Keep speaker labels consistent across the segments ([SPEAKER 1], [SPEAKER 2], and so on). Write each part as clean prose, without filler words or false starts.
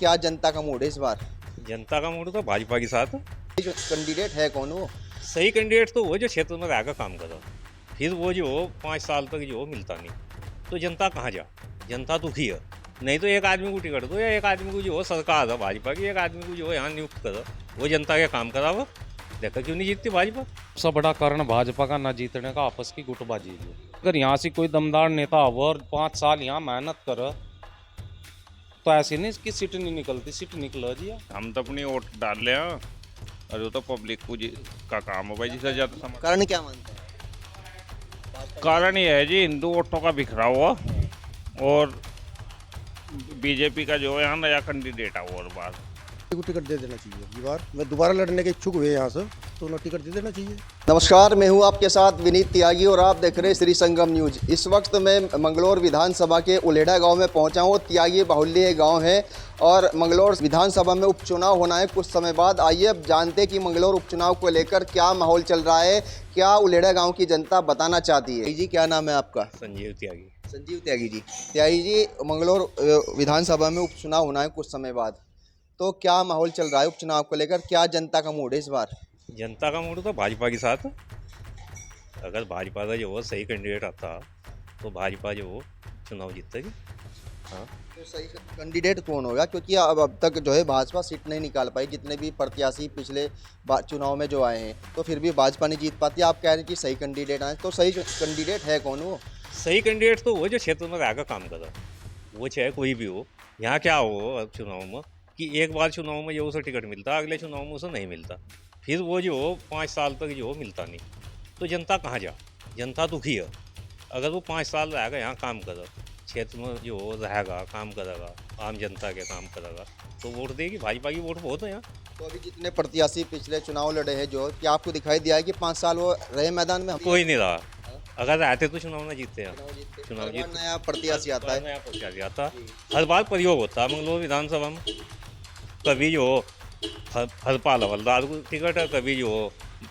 [SPEAKER 1] क्या जनता का मूड है इस बार?
[SPEAKER 2] जनता का मूड तो भाजपा के साथ।
[SPEAKER 1] जो कैंडिडेट है कौन वो?
[SPEAKER 2] सही कैंडिडेट तो वो जो क्षेत्र में रहकर काम करो, फिर वो जो 5 साल तक जो मिलता नहीं, तो जनता कहाँ जा? जनता दुखी है। नहीं तो एक आदमी को टिकट दो या एक आदमी को जो हो सरकार है भाजपा की, एक आदमी को जो है यहाँ नियुक्त करो, वो जनता के काम करावो। देखा क्यों नहीं जीतती भाजपा?
[SPEAKER 3] सबसे बड़ा कारण भाजपा का न जीतने का आपस की गुटबाजी है। अगर यहाँ से कोई दमदार नेता हो और 5 साल यहाँ मेहनत करे तो ऐसे नहीं इसकी सीट नहीं निकलती, सीट निकल जी।
[SPEAKER 4] हम तो अपनी वोट डाल रहे हैं और वो तो पब्लिक को का काम हो भाई, जिससे ज़्यादा समझ।
[SPEAKER 1] कारण क्या मानते हैं?
[SPEAKER 4] कारण ये है जी, हिंदू वोटों का बिखरा हुआ और बीजेपी का जो है यहाँ नया कैंडिडेट है और बार
[SPEAKER 5] को टिकट दे देना चाहिए। ये बार मैं दोबारा लड़ने के इच्छुक हुए यहाँ से, तो उन्हें टिकट दे देना चाहिए।
[SPEAKER 1] नमस्कार, मैं हूं आपके साथ विनीत त्यागी और आप देख रहे हैं श्री संगम न्यूज। इस वक्त मैं मंगलौर विधानसभा के उलेड़ा गांव में पहुंचा हूं। त्यागी बाहुल्य गांव है और मंगलौर विधानसभा में उपचुनाव होना है कुछ समय बाद। आइए अब जानते हैं कि मंगलौर उपचुनाव को लेकर क्या माहौल चल रहा है, क्या उलेड़ा गाँव की जनता बताना चाहती है। जी, क्या नाम है आपका?
[SPEAKER 2] संजीव त्यागी।
[SPEAKER 1] संजीव त्यागी जी। त्यागी जी, मंगलौर विधानसभा में उपचुनाव होना है कुछ समय बाद, तो क्या माहौल चल रहा है उपचुनाव को लेकर? क्या जनता का मूड है इस बार?
[SPEAKER 2] जनता का मूड तो भाजपा के साथ। अगर भाजपा का जो वो सही कैंडिडेट आता तो भाजपा जो वो चुनाव जीतेगी। हाँ,
[SPEAKER 1] तो सही कैंडिडेट कौन होगा? क्योंकि अब तक जो है भाजपा सीट नहीं निकाल पाई, जितने भी प्रत्याशी पिछले चुनाव में जो आए हैं, तो फिर भी भाजपा नहीं जीत पाती। आप कह रहे हैं कि सही कैंडिडेट आए, तो सही कैंडिडेट है कौन वो?
[SPEAKER 2] सही कैंडिडेट तो वो जो क्षेत्र में रहकर काम करो, वो चाहे कोई भी हो। यहाँ क्या हो अब चुनाव में कि एक बार चुनाव में जो उसे टिकट मिलता, अगले चुनाव में उसे नहीं मिलता, फिर वो जो 5 साल तक जो मिलता नहीं, तो जनता कहाँ जा? जनता दुखी है। अगर वो 5 साल रहेगा यहाँ काम करेगा, क्षेत्र में जो रहेगा काम करेगा, आम जनता के काम करेगा, तो वोट देगी। भाजपा की वोट बहुत है यहाँ।
[SPEAKER 1] तो अभी जितने प्रत्याशी पिछले चुनाव लड़े हैं, जो क्या आपको दिखाई दिया है कि 5 साल वो रहे मैदान में?
[SPEAKER 2] कोई नहीं रहा। अगर रहते तो चुनाव ना जीतते हैं। चुनाव जीत
[SPEAKER 1] नया प्रत्याशी आता है,
[SPEAKER 2] नया प्रत्याशी आता है। हर बार प्रयोग होता है मंगलौर विधानसभा में। कभी जो हरपाल हवलदार को टिकट है, कभी जो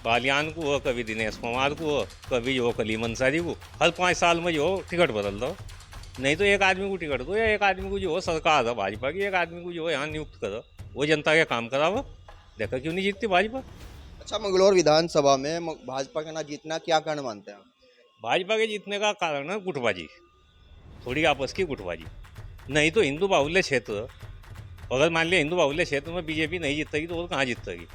[SPEAKER 2] बालियान को हो, कभी दिनेश कुमार को हो, कभी जो कलीम अंसारी को। हर 5 साल में जो टिकट बदल दो। नहीं तो एक आदमी को टिकट दो या एक आदमी को जो सरकार है भाजपा की, एक आदमी को जो यहाँ नियुक्त करो, वो जनता के काम करावो। देखा क्यों नहीं जीतती भाजपा?
[SPEAKER 1] अच्छा, मंगलौर विधानसभा में भाजपा का ना जीतना क्या कारण मानते हैं आप?
[SPEAKER 2] भाजपा के जीतने का कारण है गुटबाजी, थोड़ी आपस की गुटबाजी। नहीं तो हिंदू बाहुल्य क्षेत्र, अगर मान लिया हिंदू बाहुल्य क्षेत्र में बीजेपी नहीं जीतेगी तो और कहाँ जीतेगी?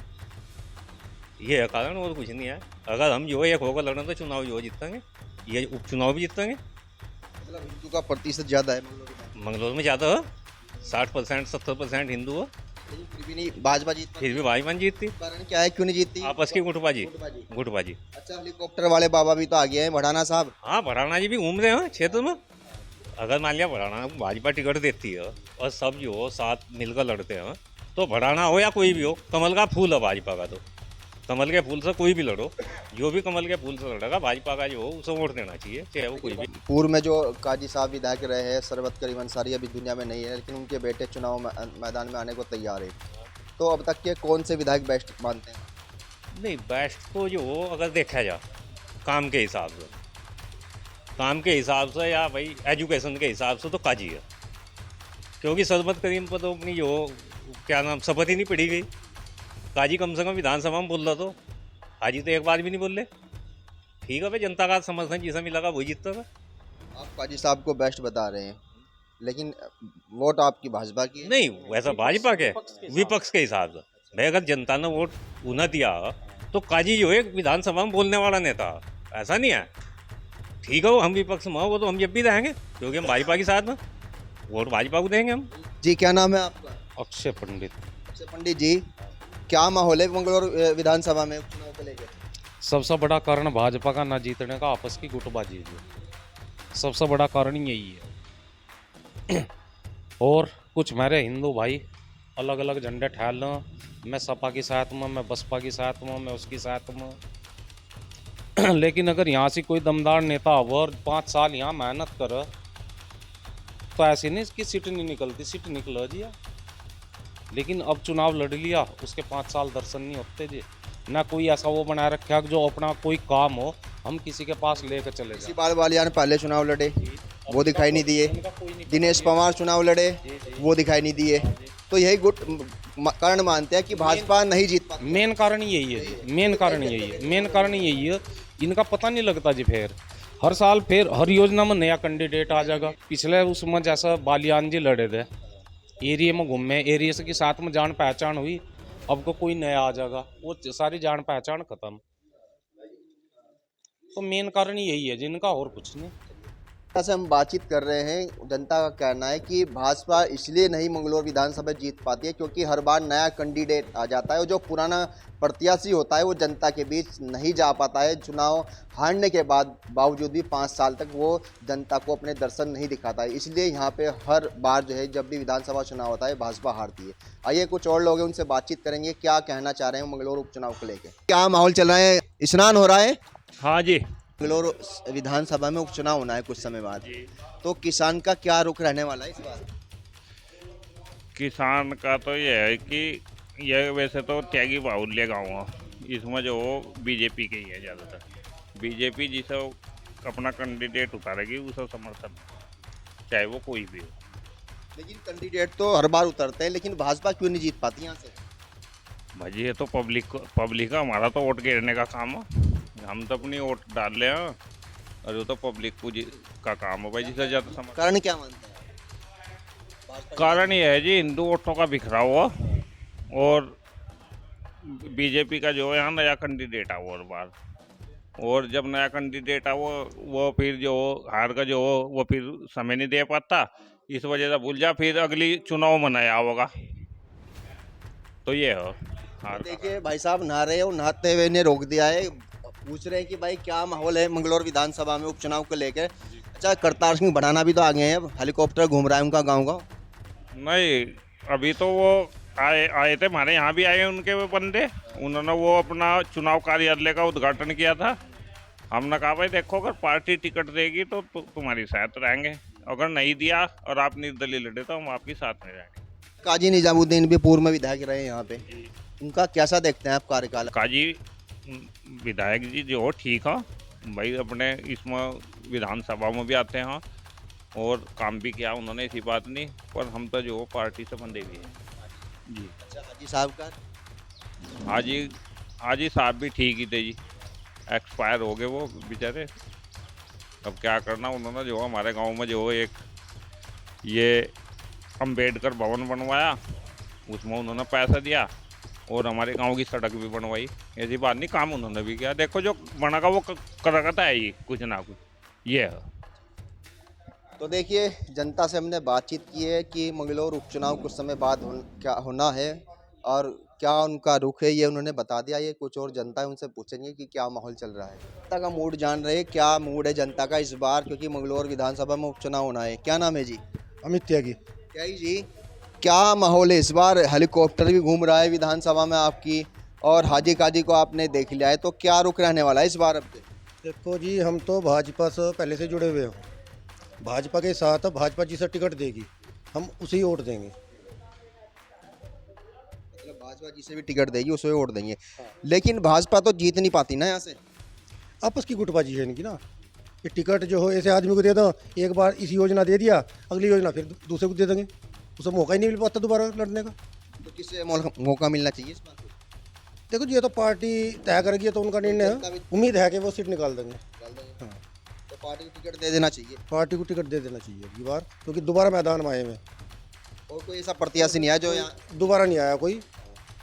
[SPEAKER 2] ये है कारण, और कुछ नहीं है। अगर हम जो एक होकर लड़ें तो चुनाव जो जीतेंगे, ये उपचुनाव भी जीतेंगे।
[SPEAKER 1] मतलब हिंदू का प्रतिशत ज़्यादा है
[SPEAKER 2] मंगलौर में ज़्यादा है, 60% 70% हिंदू है,
[SPEAKER 1] लेकिन फिर भी नहीं भाजपा जीत।
[SPEAKER 2] फिर भी भाजपा नहीं जीतती।
[SPEAKER 1] कारण क्या है, क्यों नहीं जीतती?
[SPEAKER 2] आपस की गुटबाजी। गुटबाजी।
[SPEAKER 1] अच्छा, हेलीकॉप्टर वाले बाबा भी तो आ गए हैं, भड़ाना साहब।
[SPEAKER 2] हाँ, भराना जी भी घूम रहे हैं क्षेत्र में। अगर मान लिया भराना को भाजपा टिकट देती है और सब जो साथ मिलकर लड़ते हैं, तो भराना हो या कोई भी हो, कमल का फूल है भाजपा का। तो कमल के फूल से कोई भी लड़ो, जो भी कमल के फूल से लड़ेगा भाजपा का जो हो उसे वोट देना चाहिए, चाहे वो कोई भी।
[SPEAKER 1] पूर्व में जो काजी साहब विधायक रहे हैं, सरबत करीम अंसारी अभी दुनिया में नहीं है, लेकिन उनके बेटे चुनाव मैदान में आने को तैयार है। तो अब तक के कौन से विधायक बेस्ट मानते हैं?
[SPEAKER 2] नहीं, बेस्ट तो जो हो अगर देखा जाए काम के हिसाब से, काम के हिसाब से या भाई एजुकेशन के हिसाब से तो काजी है। क्योंकि सरबत करीम पर तो अपनी जो क्या नाम शपथ ही नहीं पड़ी गई। काजी कम से कम विधानसभा में बोल रहा, तो काजी तो एक बार भी नहीं बोल रहे। ठीक है भाई, जनता का समर्थन जिसे मिलेगा वही जीतता था।
[SPEAKER 1] आप काजी साहब को बेस्ट बता रहे हैं, लेकिन वोट आपकी भाजपा की है?
[SPEAKER 2] नहीं, वैसा भाजपा के विपक्ष के हिसाब से भाई, अगर जनता ने वोट उन्हें दिया तो काजी जो है विधानसभा में बोलने वाला नेता, ऐसा नहीं है। ठीक है, वो हम विपक्ष में हो, वो तो हम जब भी रहेंगे, क्योंकि हम भाजपा के साथ में, वोट भाजपा को देंगे हम।
[SPEAKER 1] जी, क्या नाम है आपका?
[SPEAKER 3] अक्षय पंडित।
[SPEAKER 1] अक्षय पंडित जी, क्या माहौल है मंगलौर विधानसभा में उपचुनाव को लेकर?
[SPEAKER 3] सबसे बड़ा कारण भाजपा का न जीतने का आपस की गुटबाजी है। सबसे बड़ा कारण यही है। और कुछ मेरे हिंदू भाई अलग अलग झंडे ठहल लें, मैं सपा के साथ में, मैं बसपा के साथ में, मैं उसके साथ में। लेकिन अगर यहाँ से कोई दमदार नेता हो और 5 साल यहाँ मेहनत करे तो ऐसे नहीं इसकी सीट नहीं निकलती, सीट निकल जी। लेकिन अब चुनाव लड़ लिया, उसके 5 साल दर्शन नहीं होते जी। ना कोई ऐसा वो बनाए रखा कि जो अपना कोई काम हो हम किसी के पास लेकर चले
[SPEAKER 1] इसी
[SPEAKER 3] जाए।
[SPEAKER 1] बार बालियान पहले चुनाव लड़े, वो दिखाई नहीं दिए।
[SPEAKER 3] उनका कोई नहीं
[SPEAKER 1] दिनेश पवार चुनाव लड़े, वो दिखाई नहीं दिए। तो यही गुट कारण मानते हैं कि भाजपा नहीं जीत पाती।
[SPEAKER 3] मेन कारण यही है जी, मेन कारण यही है, मेन कारण यही है। इनका पता नहीं लगता जी। फिर हर साल फिर हर योजना में नया कैंडिडेट आ जाएगा। पिछले उसमें जैसा बालियान जी लड़े थे, एरिया में घूमे, एरिया के साथ में जान पहचान हुई, अब को कोई नया आ जाएगा, वो सारी जान पहचान खत्म। तो मेन कारण यही है जिनका, और कुछ नहीं।
[SPEAKER 1] से हम बातचीत कर रहे हैं, जनता का कहना है कि भाजपा इसलिए नहीं मंगलौर विधानसभा जीत पाती है क्योंकि हर बार नया कैंडिडेट आ जाता है और जो पुराना प्रत्याशी होता है वो जनता के बीच नहीं जा पाता है। चुनाव हारने के बावजूद भी 5 साल तक वो जनता को अपने दर्शन नहीं दिखाता है। इसलिए यहाँ पे हर बार जो है जब भी विधानसभा चुनाव होता है भाजपा हारती है। आइए कुछ और लोग हैं, उनसे बातचीत करेंगे, क्या कहना चाह रहे हैं मंगलौर उपचुनाव को लेकर। क्या माहौल चल रहा है? स्नान हो रहा है?
[SPEAKER 4] हाँ जी।
[SPEAKER 1] मंगलौर विधानसभा में उपचुनाव होना है कुछ समय बाद, तो किसान का क्या रुख रहने वाला है इस बार?
[SPEAKER 4] किसान का तो ये है कि यह वैसे तो त्यागी बाहुल्य गाँव है, इसमें जो बीजेपी के ही है ज़्यादातर। बीजेपी जिसे अपना कैंडिडेट उतारेगी उसे समर्थन, चाहे वो कोई भी हो।
[SPEAKER 1] लेकिन कैंडिडेट तो हर बार उतरते हैं, लेकिन भाजपा क्यों नहीं जीत पाती यहाँ से?
[SPEAKER 4] भाजी ये तो पब्लिक का, हमारा तो वोट गिरने का काम है। हम तो अपनी वोट डाल रहे हैं और वो तो पब्लिक का काम है भाई, जिसे ज़्यादा समझ।
[SPEAKER 1] कारण क्या मानते हैं?
[SPEAKER 4] कारण ये है जी, हिंदू वोटों का बिखराव हुआ और बीजेपी का जो है यहाँ नया कैंडिडेट आ वो हर बार, और जब नया कैंडिडेट आ वो फिर जो हार का जो वो फिर समय नहीं दे पाता, इस वजह से भूल जा, फिर अगली चुनाव में नया होगा। तो ये है हार का।
[SPEAKER 1] देखिए भाई साहब नहा रहे हैं और नहाते हुए ने रोक दिया है। पूछ रहे हैं कि भाई क्या माहौल है मंगलौर विधानसभा में उपचुनाव को लेकर? अच्छा, करतार सिंह बढ़ाना भी तो आ गए हैं, अब हेलीकॉप्टर घूम रहा है उनका गाँव।
[SPEAKER 4] नहीं, अभी तो वो आए थे, हमारे यहाँ भी आए उनके वो बंदे, उन्होंने वो अपना चुनाव कार्यालय का उद्घाटन किया था। हमने कहा भाई देखो, अगर पार्टी टिकट देगी तो तुम्हारी साथ रहेंगे, अगर नहीं दिया और आप निर्दलीय लड़े तो हम आपके साथ में रहेंगे।
[SPEAKER 1] काजी निजामुद्दीन भी पूर्व में विधायक रहे हैं यहाँ पे, उनका कैसा देखते हैं आप कार्यकाल?
[SPEAKER 4] काजी विधायक जी जो ठीक है भाई, अपने इसमें विधानसभा में भी आते हैं और काम भी किया उन्होंने, ऐसी बात नहीं, पर हम तो जो पार्टी से बंधे भी हैं जी।
[SPEAKER 1] अच्छा, हाजी साहब का?
[SPEAKER 4] हाजी साहब भी ठीक ही थे जी, एक्सपायर हो गए वो बेचारे, अब क्या करना। उन्होंने जो हमारे गांव में जो एक ये अंबेडकर भवन बनवाया, उसमें उन्होंने पैसा दिया और हमारे गांव की सड़क भी बनवाई, ऐसी बात नहीं, काम उन्होंने भी किया। देखो जो बनेगा वो करता है ही कुछ ना कुछ, ये है।
[SPEAKER 1] तो देखिए जनता से हमने बातचीत की है कि मंगलौर उपचुनाव कुछ समय बाद क्या होना है और क्या उनका रुख है, ये उन्होंने बता दिया। ये कुछ और जनता है, उनसे पूछेंगे कि क्या माहौल चल रहा है। जनता का मूड जान रहे हैं, क्या मूड है जनता का इस बार, क्योंकि मंगलौर विधानसभा में उपचुनाव होना है। क्या नाम है जी?
[SPEAKER 5] अमित त्यागी।
[SPEAKER 1] क्या जी, क्या माहौल है इस बार? हेलीकॉप्टर भी घूम रहा है विधानसभा में आपकी, और हाजी काजी को आपने देख लिया है, तो क्या रुख रहने वाला है इस बार? अब
[SPEAKER 5] देखो जी, हम तो भाजपा से पहले से जुड़े हुए हैं, भाजपा के साथ भाजपा जिसे टिकट देगी हम उसी वोट देंगे।
[SPEAKER 1] मतलब भाजपा जिसे भी टिकट देगी उसे वोट देंगे। लेकिन भाजपा तो जीत नहीं पाती ना यहाँ से।
[SPEAKER 5] आपस की गुटबाजी है इनकी ना, ये टिकट जो हो ऐसे आदमी को दे दो, एक बार इस योजना दे दिया, अगली योजना फिर दूसरे को दे देंगे, उसे मौका ही नहीं मिल पाता दोबारा लड़ने का।
[SPEAKER 1] तो किसे मौका मिलना चाहिए इस बार?
[SPEAKER 5] देखो जी, ये तो पार्टी तय करेगी, तो उनका निर्णय है, उम्मीद है कि वो सीट निकाल देंगे। हाँ,
[SPEAKER 1] तो पार्टी को टिकट दे देना चाहिए।
[SPEAKER 5] पार्टी को टिकट दे देना चाहिए अगली बार, क्योंकि दोबारा मैदान में आए हैं।
[SPEAKER 1] और कोई ऐसा प्रत्याशी नहीं है जो यहाँ?
[SPEAKER 5] दोबारा नहीं आया कोई,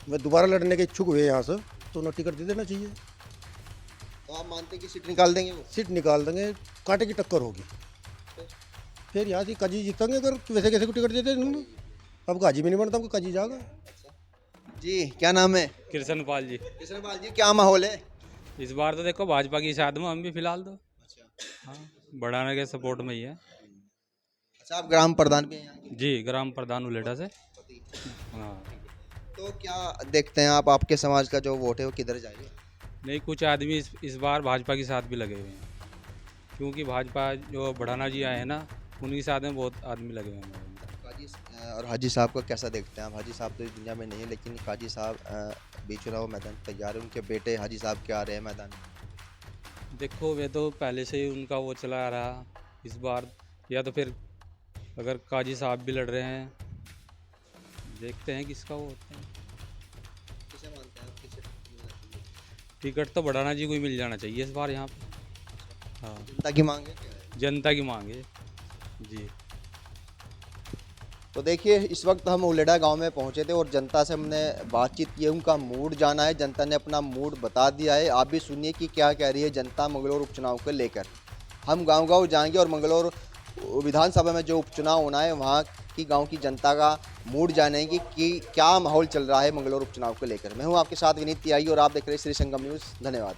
[SPEAKER 5] मैं दोबारा लड़ने के इच्छुक हुए यहाँ से, तो उन्हें टिकट दे देना चाहिए।
[SPEAKER 1] तो आप मानते हैं कि सीट निकाल देंगे वो?
[SPEAKER 5] सीट निकाल देंगे, कांटे की टक्कर होगी, फिर यहाँ से काजी जीतेंगे। अगर वैसे कैसे को टिकट देते हैं, अब काजी भी नहीं बनता, आपको काजी जाएगा।
[SPEAKER 1] जी क्या नाम है?
[SPEAKER 6] कृष्णपाल जी।
[SPEAKER 1] कृष्णपाल जी, क्या माहौल है
[SPEAKER 6] इस बार? तो देखो भाजपा की साथ में हम भी फिलहाल तो
[SPEAKER 1] अच्छा।
[SPEAKER 6] हाँ, बढ़ाने के सपोर्ट में ही है
[SPEAKER 1] अच्छा, आप ग्राम प्रधान भी हैं यहाँ के?
[SPEAKER 6] जी, ग्राम प्रधान उलेटा से। हाँ,
[SPEAKER 1] तो क्या देखते हैं आप, आपके समाज का जो वोट है वो किधर जाएगा?
[SPEAKER 6] नहीं, कुछ आदमी इस बार भाजपा के साथ भी लगे हुए हैं, क्योंकि भाजपा जो बढ़ाना जी आए हैं ना, उनके साथ में बहुत आदमी लगे हुए हैं।
[SPEAKER 1] काजी और हाजी साहब को कैसा देखते हैं आप? हाजी साहब तो इस दुनिया में नहीं है, लेकिन काजी साहब भी चुनाव मैदान तैयार है, उनके बेटे हाजी साहब क्या आ रहे हैं मैदान में?
[SPEAKER 6] देखो वे तो पहले से ही उनका वो चला आ रहा, इस बार या तो फिर अगर काजी साहब भी लड़ रहे हैं, देखते हैं किसका वो होता है।
[SPEAKER 1] किसे मानते हैं आप, किसे मिलना चाहिए?
[SPEAKER 6] टिकट तो बढ़ाना जी कोई मिल जाना चाहिए इस बार यहाँ पे। हाँ,
[SPEAKER 1] जनता की मांग है क्या है?
[SPEAKER 6] जनता की मांग है जी।
[SPEAKER 1] तो देखिए, इस वक्त हम उलेडा गांव में पहुंचे थे और जनता से हमने बातचीत की है, उनका मूड जाना है। जनता ने अपना मूड बता दिया है। आप भी सुनिए कि क्या कह रही है जनता मंगलौर उपचुनाव को लेकर। हम गांव-गांव जाएंगे और मंगलौर विधानसभा में जो उपचुनाव होना है वहां की गांव की जनता का मूड जानेंगे कि क्या माहौल चल रहा है मंगलौर उपचुनाव को लेकर। मैं हूं आपके साथ विनीत तिवारी और आप देख रहे हैं श्री संगम न्यूज़। धन्यवाद।